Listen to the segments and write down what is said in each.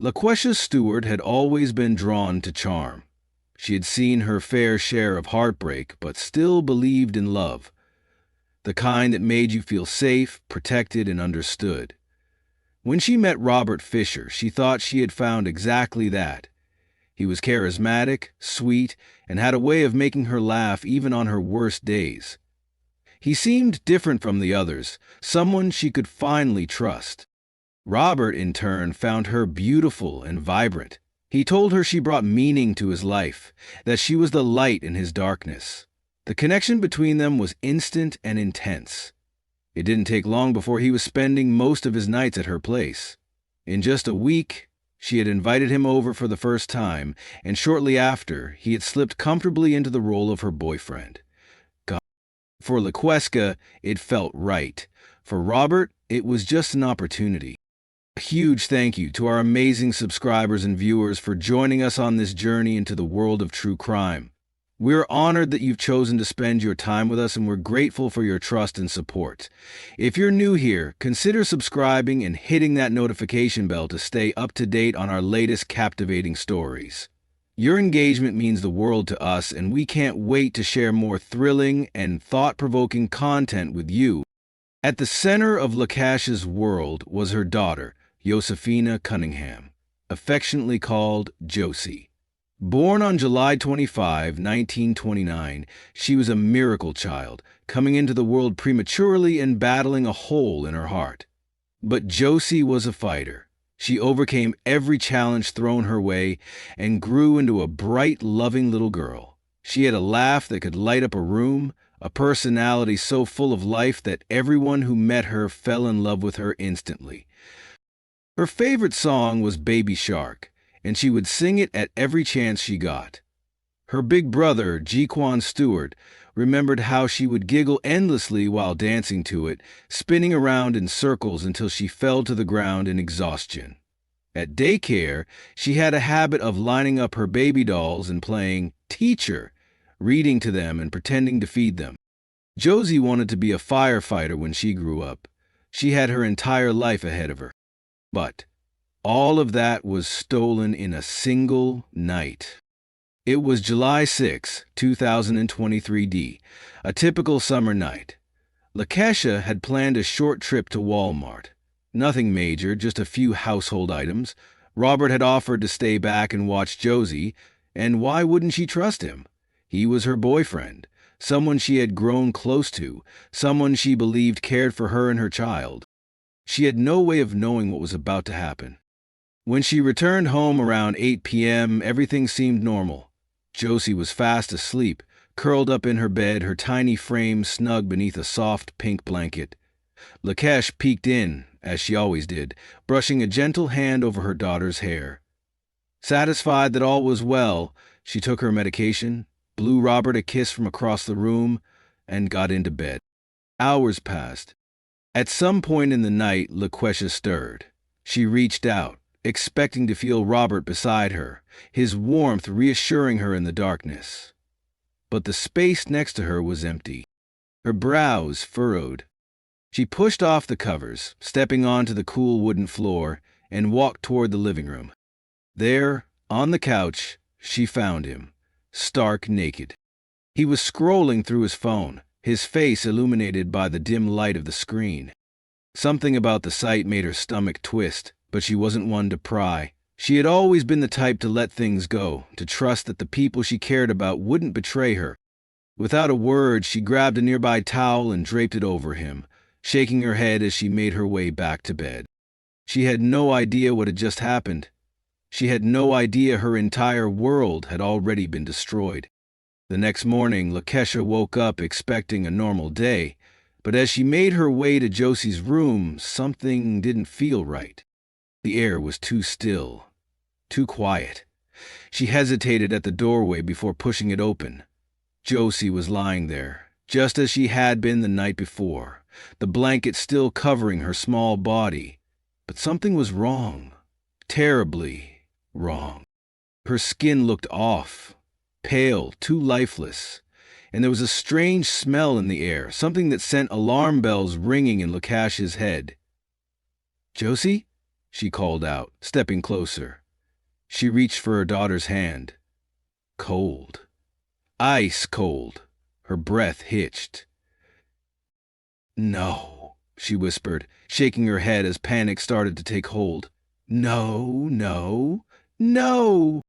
LaQuesha Stewart had always been drawn to charm. She had seen her fair share of heartbreak, but still believed in love, the kind that made you feel safe, protected, and understood. When she met Robert Fisher, she thought she had found exactly that. He was charismatic, sweet, and had a way of making her laugh even on her worst days. He seemed different from the others, someone she could finally trust. Robert, in turn, found her beautiful and vibrant. He told her she brought meaning to his life, that she was the light in his darkness. The connection between them was instant and intense. It didn't take long before he was spending most of his nights at her place. In just a week, she had invited him over for the first time, and shortly after, he had slipped comfortably into the role of her boyfriend. For LaQuesca, it felt right. For Robert, it was just an opportunity. A huge thank you to our amazing subscribers and viewers for joining us on this journey into the world of true crime. We're honored that you've chosen to spend your time with us, and we're grateful for your trust and support. If you're new here, consider subscribing and hitting that notification bell to stay up to date on our latest captivating stories. Your engagement means the world to us, and we can't wait to share more thrilling and thought-provoking content with you. At the center of LaQuesha's world was her daughter, Josefina Cunningham, affectionately called Josie. Born on July 25, 1929, she was a miracle child, coming into the world prematurely and battling a hole in her heart. But Josie was a fighter. She overcame every challenge thrown her way and grew into a bright, loving little girl. She had a laugh that could light up a room, a personality so full of life that everyone who met her fell in love with her instantly. Her favorite song was Baby Shark, and she would sing it at every chance she got. Her big brother, Jaquan Stewart, remembered how she would giggle endlessly while dancing to it, spinning around in circles until she fell to the ground in exhaustion. At daycare, she had a habit of lining up her baby dolls and playing teacher, reading to them and pretending to feed them. Josie wanted to be a firefighter when she grew up. She had her entire life ahead of her. But all of that was stolen in a single night. It was July 6, 2023 a typical summer night. LaQuesha had planned a short trip to Walmart. Nothing major, just a few household items. Robert had offered to stay back and watch Josie, and why wouldn't she trust him? He was her boyfriend, someone she had grown close to, someone she believed cared for her and her child. She had no way of knowing what was about to happen. When she returned home around 8 p.m., everything seemed normal. Josie was fast asleep, curled up in her bed, her tiny frame snug beneath a soft pink blanket. LaQuesha peeked in, as she always did, brushing a gentle hand over her daughter's hair. Satisfied that all was well, she took her medication, blew Robert a kiss from across the room, and got into bed. Hours passed. At some point in the night, LaQuesha stirred. She reached out, expecting to feel Robert beside her, his warmth reassuring her in the darkness. But the space next to her was empty. Her brows furrowed. She pushed off the covers, stepping onto the cool wooden floor, and walked toward the living room. There, on the couch, she found him, stark naked. He was scrolling through his phone, his face illuminated by the dim light of the screen. Something about the sight made her stomach twist, but she wasn't one to pry. She had always been the type to let things go, to trust that the people she cared about wouldn't betray her. Without a word, she grabbed a nearby towel and draped it over him, shaking her head as she made her way back to bed. She had no idea what had just happened. She had no idea her entire world had already been destroyed. The next morning, LaQuesha woke up expecting a normal day, but as she made her way to Josie's room, something didn't feel right. The air was too still, too quiet. She hesitated at the doorway before pushing it open. Josie was lying there, just as she had been the night before, the blanket still covering her small body. But something was wrong, terribly wrong. Her skin looked off, pale, too lifeless, and there was a strange smell in the air, something that sent alarm bells ringing in LaQuesha's head. "Josie?" she called out, stepping closer. She reached for her daughter's hand. Cold. Ice cold. Her breath hitched. No, she whispered, shaking her head as panic started to take hold. No, no, no!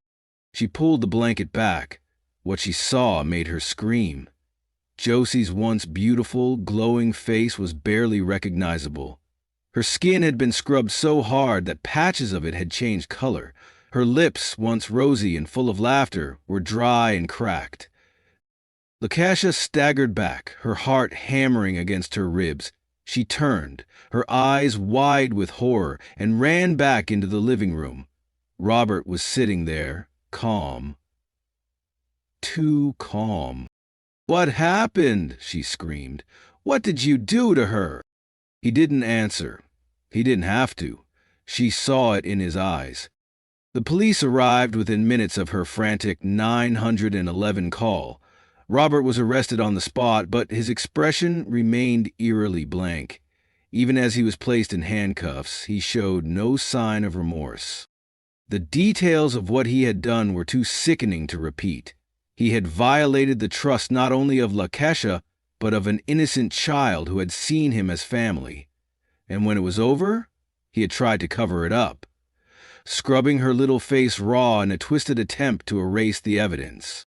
She pulled the blanket back. What she saw made her scream. Josie's once beautiful, glowing face was barely recognizable. Her skin had been scrubbed so hard that patches of it had changed color. Her lips, once rosy and full of laughter, were dry and cracked. Lakeisha staggered back, her heart hammering against her ribs. She turned, her eyes wide with horror, and ran back into the living room. Robert was sitting there, calm. Too calm. "What happened?" she screamed. "What did you do to her?" He didn't answer. He didn't have to. She saw it in his eyes. The police arrived within minutes of her frantic 911 call. Robert was arrested on the spot, but his expression remained eerily blank. Even as he was placed in handcuffs, he showed no sign of remorse. The details of what he had done were too sickening to repeat. He had violated the trust not only of Lakeisha, but of an innocent child who had seen him as family. And when it was over, he had tried to cover it up, scrubbing her little face raw in a twisted attempt to erase the evidence.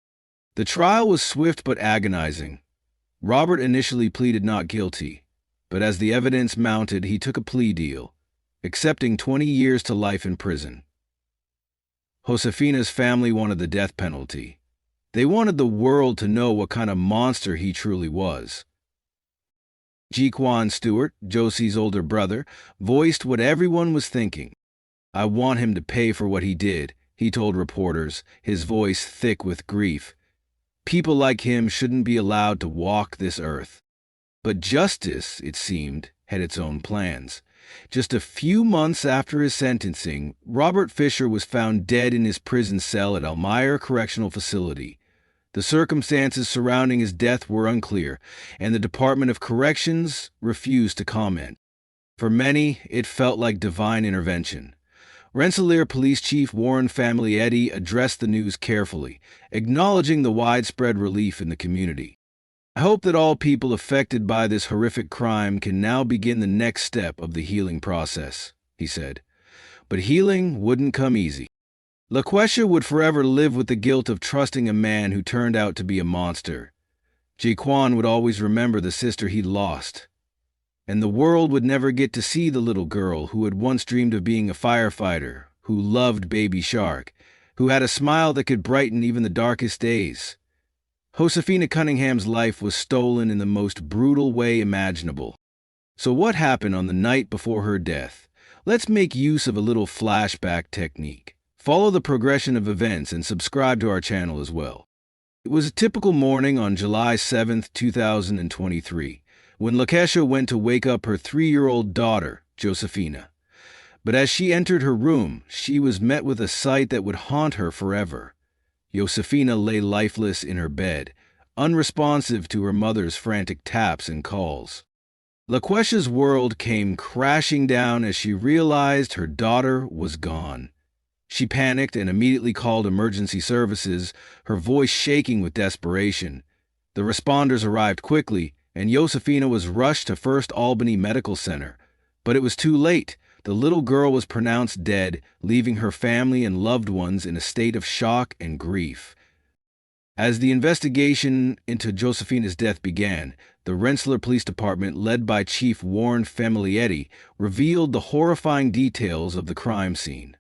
The trial was swift but agonizing. Robert initially pleaded not guilty, but as the evidence mounted, he took a plea deal, accepting 20 years to life in prison. Josefina's family wanted the death penalty. They wanted the world to know what kind of monster he truly was. Jaquan Stewart, Josie's older brother, voiced what everyone was thinking. "I want him to pay for what he did," he told reporters, his voice thick with grief. "People like him shouldn't be allowed to walk this earth." But justice, it seemed, had its own plans. Just a few months after his sentencing, Robert Fisher was found dead in his prison cell at Elmira Correctional Facility. The circumstances surrounding his death were unclear, and the Department of Corrections refused to comment. For many, it felt like divine intervention. Rensselaer Police Chief Warren Famiglietti addressed the news carefully, acknowledging the widespread relief in the community. "I hope that all people affected by this horrific crime can now begin the next step of the healing process," he said. But healing wouldn't come easy. Lakeisha would forever live with the guilt of trusting a man who turned out to be a monster. Jaquan would always remember the sister he'd lost. And the world would never get to see the little girl who had once dreamed of being a firefighter, who loved Baby Shark, who had a smile that could brighten even the darkest days. Josefina Cunningham's life was stolen in the most brutal way imaginable. So what happened on the night before her death? Let's make use of a little flashback technique. Follow the progression of events and subscribe to our channel as well. It was a typical morning on July 7th, 2023, when Lakeisha went to wake up her 3-year-old daughter, Josefina. But as she entered her room, she was met with a sight that would haunt her forever. Josefina lay lifeless in her bed, unresponsive to her mother's frantic taps and calls. Lakeisha's world came crashing down as she realized her daughter was gone. She panicked and immediately called emergency services, her voice shaking with desperation. The responders arrived quickly, and Josefina was rushed to First Albany Medical Center. But it was too late. The little girl was pronounced dead, leaving her family and loved ones in a state of shock and grief. As the investigation into Josefina's death began, the Rensselaer Police Department, led by Chief Warren Famiglietti, revealed the horrifying details of the crime scene.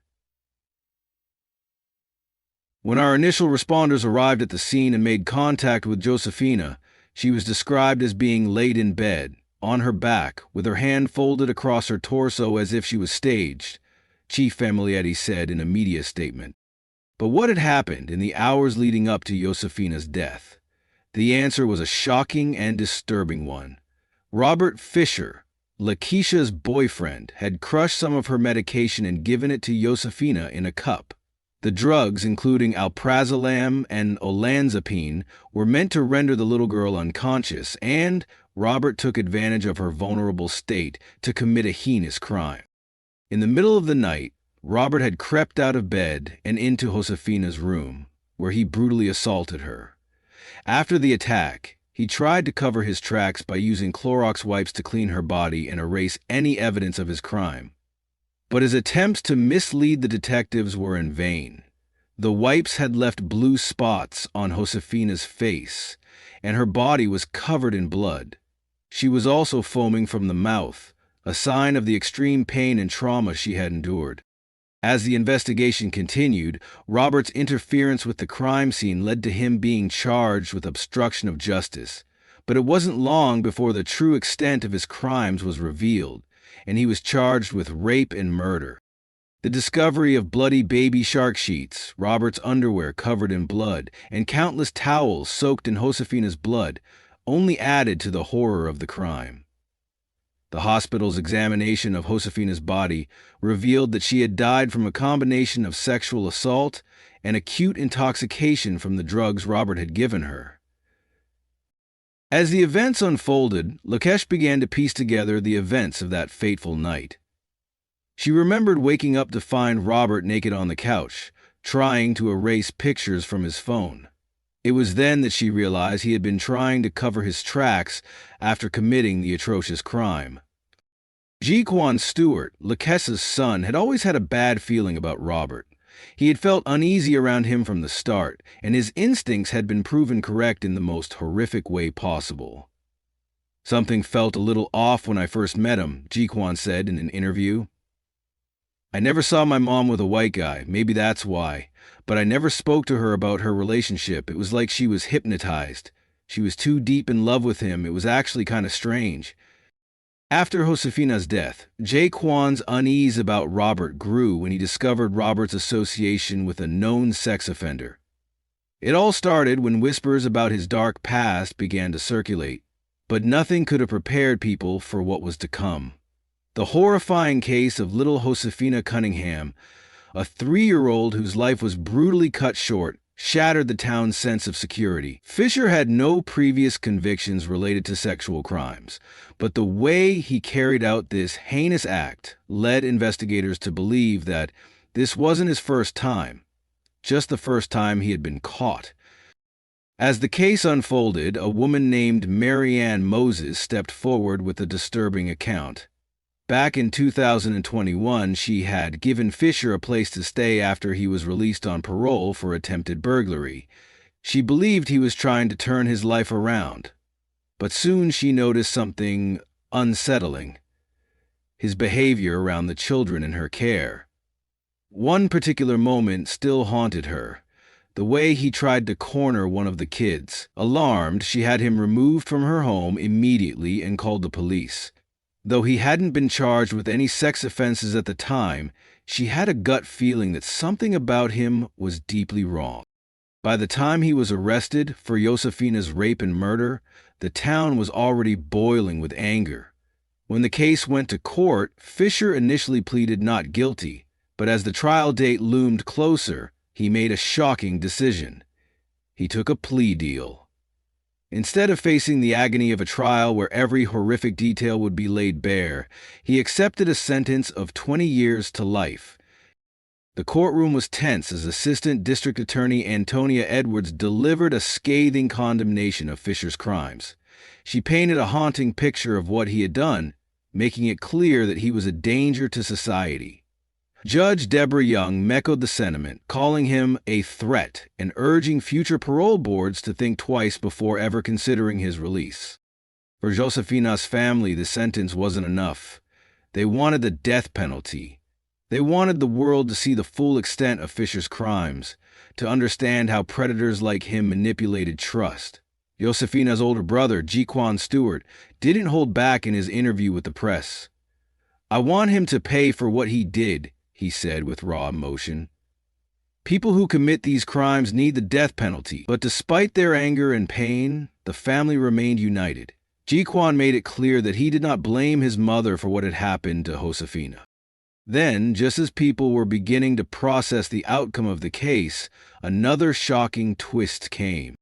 When our initial responders arrived at the scene and made contact with Josefina, she was described as being laid in bed, on her back, with her hand folded across her torso as if she was staged, Chief Famiglietti said in a media statement. But what had happened in the hours leading up to Josefina's death? The answer was a shocking and disturbing one. Robert Fisher, Lakeisha's boyfriend, had crushed some of her medication and given it to Josefina in a cup. The drugs, including alprazolam and olanzapine, were meant to render the little girl unconscious, and Robert took advantage of her vulnerable state to commit a heinous crime. In the middle of the night, Robert had crept out of bed and into Josefina's room, where he brutally assaulted her. After the attack, he tried to cover his tracks by using Clorox wipes to clean her body and erase any evidence of his crime. But his attempts to mislead the detectives were in vain. The wipes had left blue spots on Josefina's face, and her body was covered in blood. She was also foaming from the mouth, a sign of the extreme pain and trauma she had endured. As the investigation continued, Robert's interference with the crime scene led to him being charged with obstruction of justice. But it wasn't long before the true extent of his crimes was revealed, and he was charged with rape and murder. The discovery of bloody baby shark sheets, Robert's underwear covered in blood, and countless towels soaked in Josefina's blood only added to the horror of the crime. The hospital's examination of Josefina's body revealed that she had died from a combination of sexual assault and acute intoxication from the drugs Robert had given her. As the events unfolded, Lakesh began to piece together the events of that fateful night. She remembered waking up to find Robert naked on the couch, trying to erase pictures from his phone. It was then that she realized he had been trying to cover his tracks after committing the atrocious crime. Jiquan Stewart, Lakesh's son, had always had a bad feeling about Robert. He had felt uneasy around him from the start, and his instincts had been proven correct in the most horrific way possible. "Something felt a little off when I first met him," Jiquan said in an interview. "I never saw my mom with a white guy, maybe that's why. But I never spoke to her about her relationship. It was like she was hypnotized. She was too deep in love with him. It was actually kind of strange." After Josefina's death, Jaquan's unease about Robert grew when he discovered Robert's association with a known sex offender. It all started when whispers about his dark past began to circulate, but nothing could have prepared people for what was to come. The horrifying case of little Josefina Cunningham, a 3-year-old whose life was brutally cut short, shattered the town's sense of security. Fisher had no previous convictions related to sexual crimes, but the way he carried out this heinous act led investigators to believe that this wasn't his first time, just the first time he had been caught. As the case unfolded, a woman named Marianne Moses stepped forward with a disturbing account. Back in 2021, she had given Fisher a place to stay after he was released on parole for attempted burglary. She believed he was trying to turn his life around. But soon she noticed something unsettling: his behavior around the children in her care. One particular moment still haunted her: the way he tried to corner one of the kids. Alarmed, she had him removed from her home immediately and called the police. Though he hadn't been charged with any sex offenses at the time, she had a gut feeling that something about him was deeply wrong. By the time he was arrested for Josefina's rape and murder, the town was already boiling with anger. When the case went to court, Fisher initially pleaded not guilty, but as the trial date loomed closer, he made a shocking decision. He took a plea deal. Instead of facing the agony of a trial where every horrific detail would be laid bare, he accepted a sentence of 20 years to life. The courtroom was tense as Assistant District Attorney Antonia Edwards delivered a scathing condemnation of Fisher's crimes. She painted a haunting picture of what he had done, making it clear that he was a danger to society. Judge Deborah Young echoed the sentiment, calling him a threat and urging future parole boards to think twice before ever considering his release. For Josefina's family, the sentence wasn't enough. They wanted the death penalty. They wanted the world to see the full extent of Fisher's crimes, to understand how predators like him manipulated trust. Josefina's older brother, Jiquan Stewart, didn't hold back in his interview with the press. "I want him to pay for what he did," he said with raw emotion. "People who commit these crimes need the death penalty." But despite their anger and pain, the family remained united. Jiquan made it clear that he did not blame his mother for what had happened to Josefina. Then, just as people were beginning to process the outcome of the case, another shocking twist came.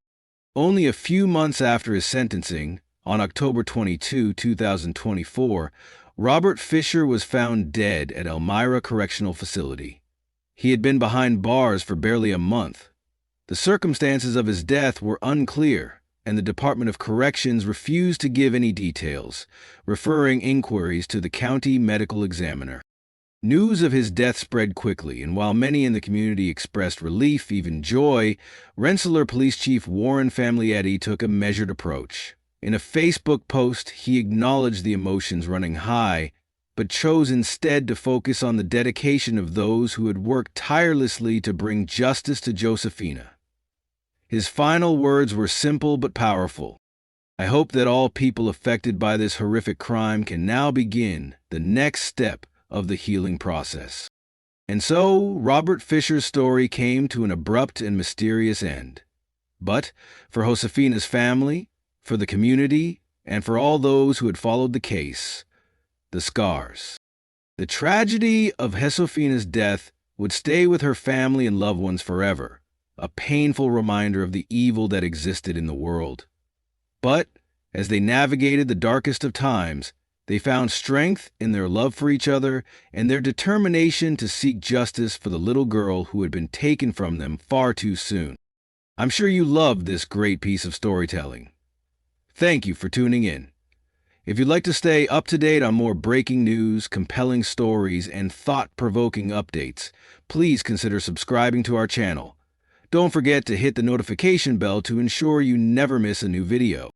Only a few months after his sentencing, on October 22, 2024, Robert Fisher was found dead at Elmira Correctional Facility. He had been behind bars for barely a month. The circumstances of his death were unclear, and the Department of Corrections refused to give any details, referring inquiries to the county medical examiner. News of his death spread quickly, and while many in the community expressed relief, even joy, Rensselaer Police Chief Warren Famiglietti took a measured approach. In a Facebook post, he acknowledged the emotions running high, but chose instead to focus on the dedication of those who had worked tirelessly to bring justice to Josefina. His final words were simple but powerful. I hope that all people affected by this horrific crime can now begin the next step of the healing process. And so, Robert Fisher's story came to an abrupt and mysterious end. But for Josefina's family, for the community, and for all those who had followed the case, the scars. The tragedy of Josefina's death would stay with her family and loved ones forever, a painful reminder of the evil that existed in the world. But as they navigated the darkest of times, they found strength in their love for each other and their determination to seek justice for the little girl who had been taken from them far too soon. I'm sure you loved this great piece of storytelling. Thank you for tuning in. If you'd like to stay up to date on more breaking news, compelling stories, and thought-provoking updates, please consider subscribing to our channel. Don't forget to hit the notification bell to ensure you never miss a new video.